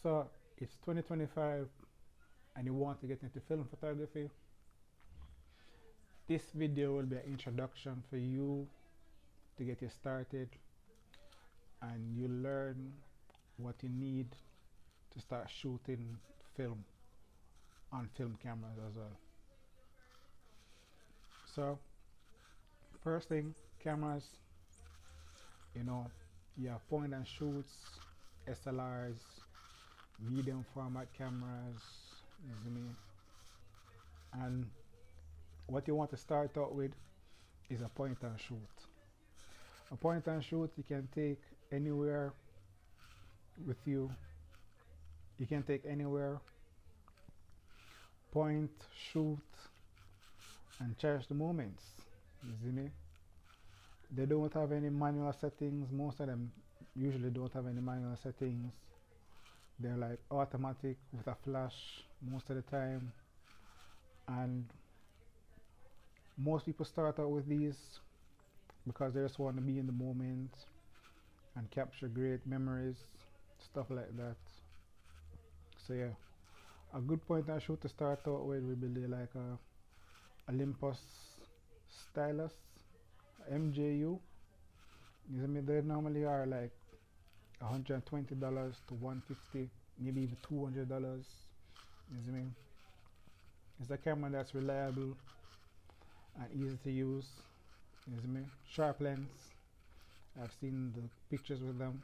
So it's 2025 and you want to get into film photography, this video will be an introduction for you to get you started, and you learn what you need to start shooting film on film cameras as well. So first thing, cameras, you know, you have point and shoots, SLRs, medium format cameras, you see me? And what you want to start out with is a point and shoot. A point and shoot you can take anywhere with you. You can take anywhere, point, shoot, and cherish the moments. You see me? They don't have any manual settings. Most of them usually don't have any manual settings. They're like automatic with a flash most of the time. And most people start out with these because they just want to be in the moment and capture great memories, stuff like that. So yeah, a good point and shoot to start out with would be like a Olympus stylus, MJU. You see me? They normally are like $120 to $150, maybe even $200. You see me? It's a camera that's reliable and easy to use. You see me? Sharp lens. I've seen the pictures with them.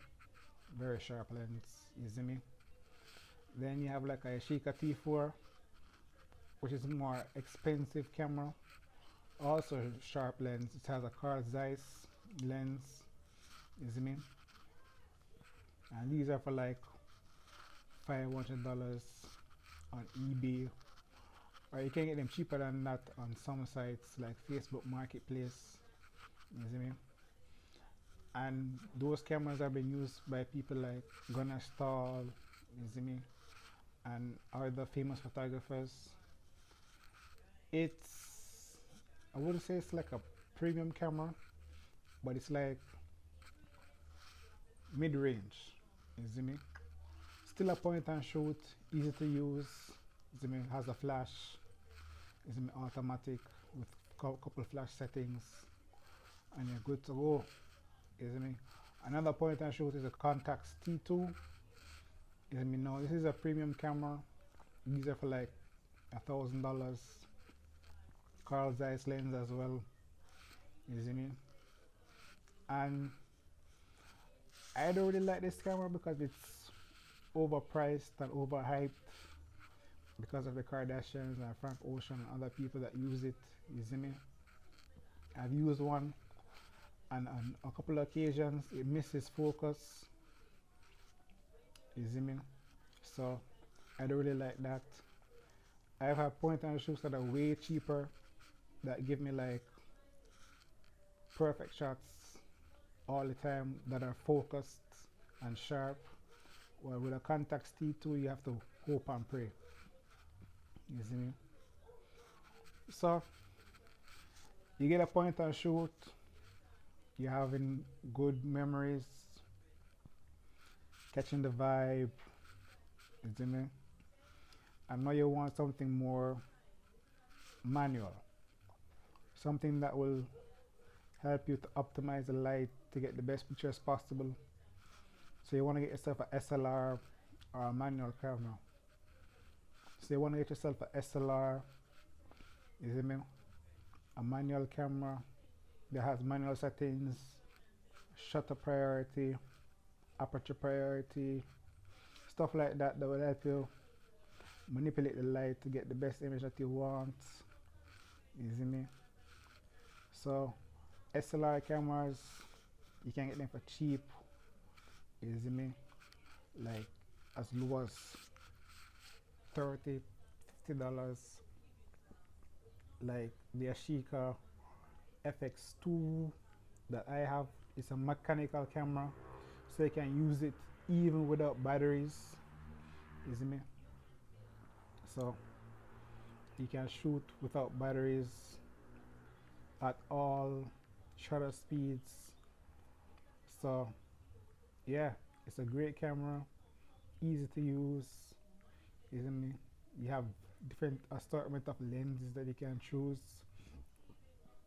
Very sharp lens. You see me? Then you have like a Yashica T4, which is more expensive camera. Also sharp lens. It has a Carl Zeiss lens. You see me? And these are for like $500 on eBay, or you can get them cheaper than that on some sites like Facebook Marketplace. You see me? And those cameras have been used by people like Gunnar Stahl, you see me, and other famous photographers. It's, I wouldn't say it's like a premium camera, but it's like mid-range. You see me? Still a point and shoot, easy to use. You see me? Has a flash. You see me? Automatic with couple flash settings, and you're good to go. You see me? Another point and shoot is a Contax T2. You see me? Now this is a premium camera. These are for like $1,000. Carl Zeiss lens as well. You see me? And I don't really like this camera because it's overpriced and overhyped because of the Kardashians and Frank Ocean and other people that use it. You see me? I've used one, and on a couple of occasions it misses focus. You see me? So I don't really like that. I've had point and shoots that are way cheaper that give me like perfect shots all the time that are focused and sharp. Well, with a Contax T2 you have to hope and pray. You see me? So you get a point and shoot, you're having good memories, catching the vibe. You see me? And now you want something more manual, something that will help you to optimize the light to get the best pictures possible. So you want to get yourself a SLR or a manual camera. So you want to get yourself a SLR, you see me? A manual camera that has manual settings, shutter priority, aperture priority, stuff like that that will help you manipulate the light to get the best image that you want. You see me? So SLR cameras, you can get them for cheap. You see me? Like as low as $30, $50. Like the Yashica FX2 that I have is a mechanical camera, so you can use it even without batteries. You see me? So you can shoot without batteries at all shutter speeds. So yeah, it's a great camera. easy to use, isn't it? You have different assortment of lenses that you can choose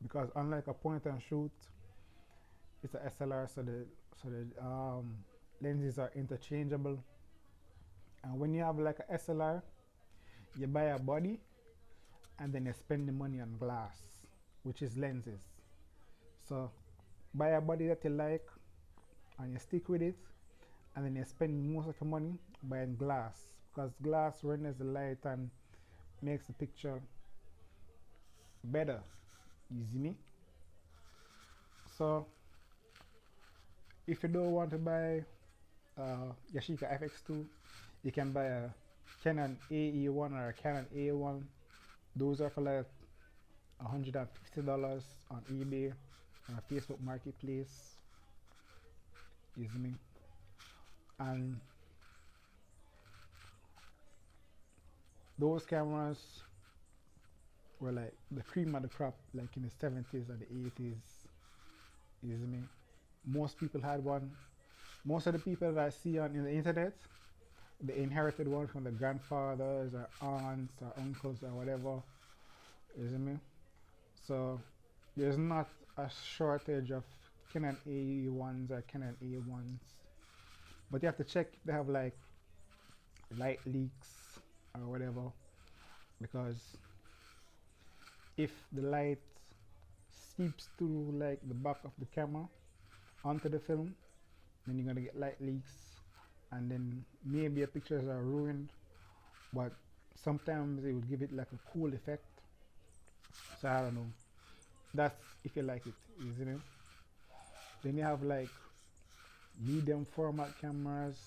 because unlike a point and shoot, it's a SLR, so the lenses are interchangeable. And when you have like a SLR, you buy a body and then you spend the money on glass, which is lenses. So buy a body that you like and you stick with it, and then you spend most of the money buying glass because glass renders the light and makes the picture better. You see me? So if you don't want to buy Yashica FX2, you can buy a Canon AE1 or a Canon A1. Those are for like $150 on eBay or Facebook Marketplace. You see me? And those cameras were like the cream of the crop, like in the 70s or the 80s. You see me? Most people had one. Most of the people that I see on in the internet, they inherited one from their grandfathers or aunts or uncles or whatever. You see me? So there's not a shortage of Canon AE1s or Canon A1s, but you have to check if they have like light leaks or whatever, because if the light seeps through like the back of the camera onto the film, then you're gonna get light leaks, and then maybe your pictures are ruined. But sometimes it would give it like a cool effect. So I don't know. That's if you like it, isn't it? Then you have like medium format cameras,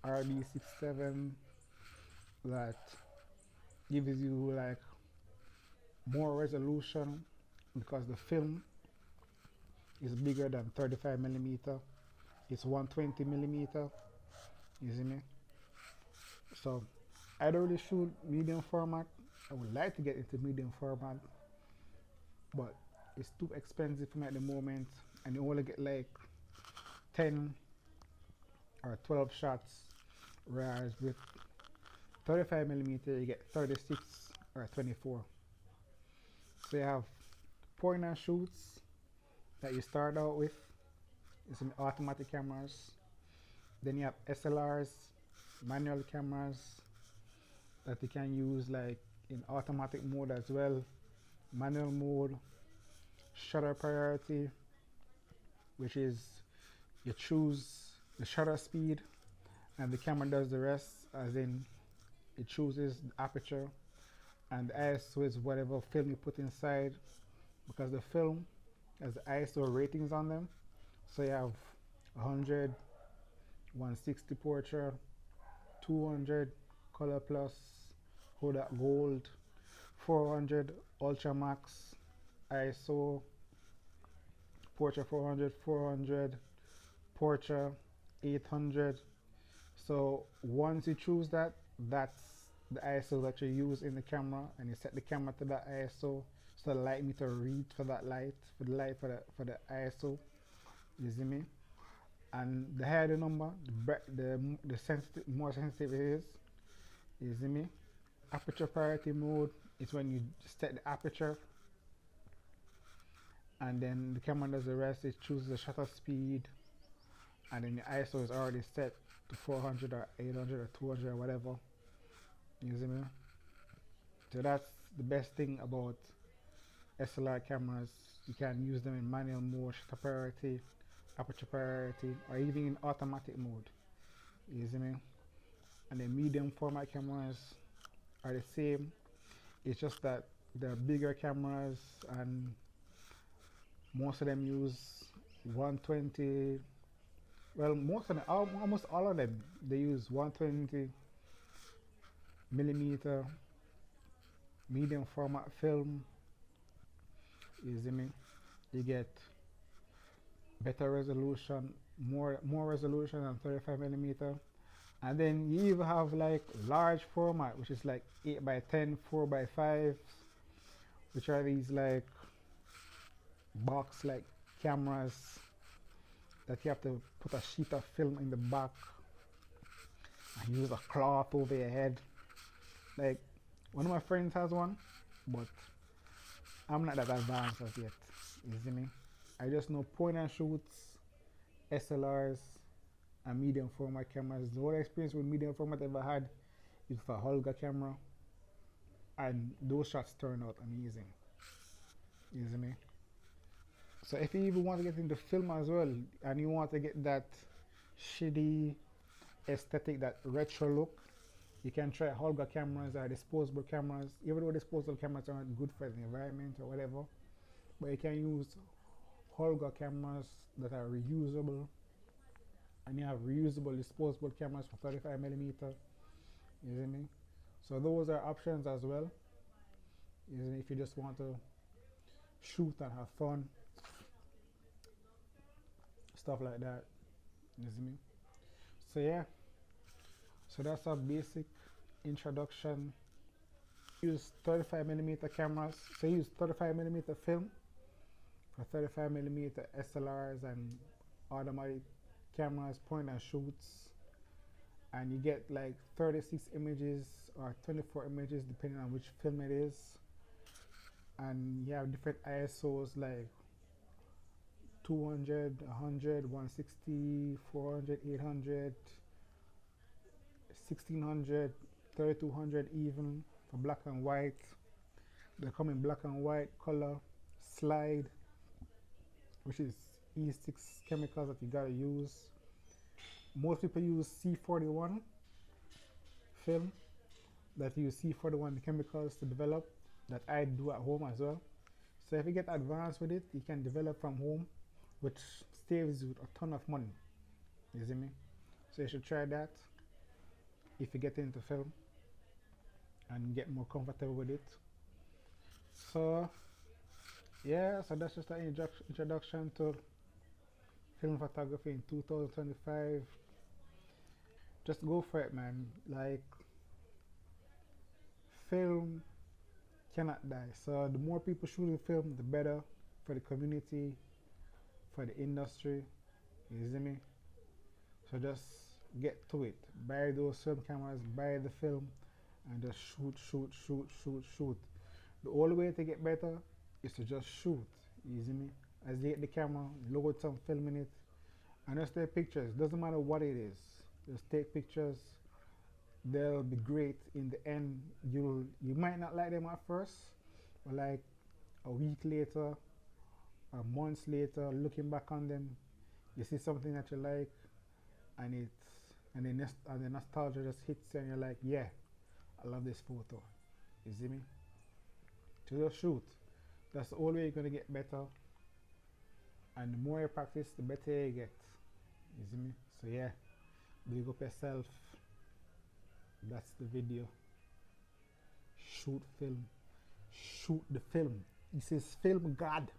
RD67, that gives you like more resolution because the film is bigger than 35 millimeter. It's 120 millimeter. You see me? So I don't really shoot medium format. I would like to get into medium format, but it's too expensive for me at the moment, and you only get like 10 or 12 shots, whereas with 35 millimeter you get 36 or 24. So you have point and shoots that you start out with. It's in automatic cameras. Then you have SLRs, manual cameras that you can use like in automatic mode as well, manual mode, shutter priority, which is you choose the shutter speed and the camera does the rest, as in it chooses the aperture, and the ISO is whatever film you put inside, because the film has ISO ratings on them. So you have 100, 160 portrait, 200 color plus, Kodak gold, 400 ultra max, ISO, portrait 400, 400, portrait 800. So once you choose that, that's the ISO that you use in the camera, and you set the camera to that ISO, so the light meter read for that light, for the ISO. You see me? And the higher the number, the sensitive, more sensitive it is. You see me? Aperture priority mode is when you set the aperture, and then the camera does the rest. It chooses the shutter speed, and then the ISO is already set to 400 or 800 or 200 or whatever. You see me? So that's the best thing about SLR cameras. You can use them in manual mode, shutter priority, aperture priority, or even in automatic mode. You see me? And the medium format cameras are the same. It's just that they're bigger cameras, and most of them use 120. Well, almost all of them, they use 120 millimeter medium format film. You see me? You get better resolution, more resolution than 35 millimeter. And then you even have like large format, which is like 8 by 10, 4 by 5, which are these like box like cameras that you have to put a sheet of film in the back, and use a cloth over your head. Like one of my friends has one, but I'm not that advanced as yet. You see me? I just know point and shoots, SLRs, and medium format cameras. The whole experience with medium format I ever had is for Holga camera, and those shots turn out amazing. You see me? So if you even want to get into film as well, and you want to get that shitty aesthetic, that retro look, you can try Holga cameras or disposable cameras. Even though disposable cameras aren't good for the environment or whatever, but you can use Holga cameras that are reusable, and you have reusable disposable cameras for 35 millimeter. You see me? So those are options as well. You see me? If you just want to shoot and have fun, stuff like that. You see me? So yeah, so that's a basic introduction. Use 35 millimeter cameras. So use 35 millimeter film for 35 millimeter SLRs and automatic cameras, point and shoots, and you get like 36 images or 24 images depending on which film it is, and you have different ISOs like 200, 100, 160, 400, 800, 1600, 3200 even for black and white. They come in black and white, color, slide, which is E6 chemicals that you gotta use. Most people use C41 film, that use C41 chemicals to develop, that I do at home as well. So if you get advanced with it, you can develop from home, which saves you a ton of money. You see me? So you should try that if you get into film and get more comfortable with it. So yeah, so that's just an introduction to film photography in 2025. Just go for it, man. Like, film cannot die. So the more people shooting film, the better for the community, for the industry. You see me? So just get to it. Buy those film cameras, buy the film, and just shoot, shoot, shoot, shoot, shoot. The only way to get better is to just shoot. You see me? As you get the camera, load some film in it, and just take pictures. Doesn't matter what it is. Just take pictures. They'll be great in the end. You might not like them at first, but like a week later or months later, looking back on them, you see something that you like, and the nostalgia just hits you, and you're like, yeah, I love this photo. You see me? So just shoot. That's the only way you're gonna get better, and the more you practice, the better you get. You see me? So yeah, big up yourself. That's the video. Shoot film. Shoot the film. This is film God.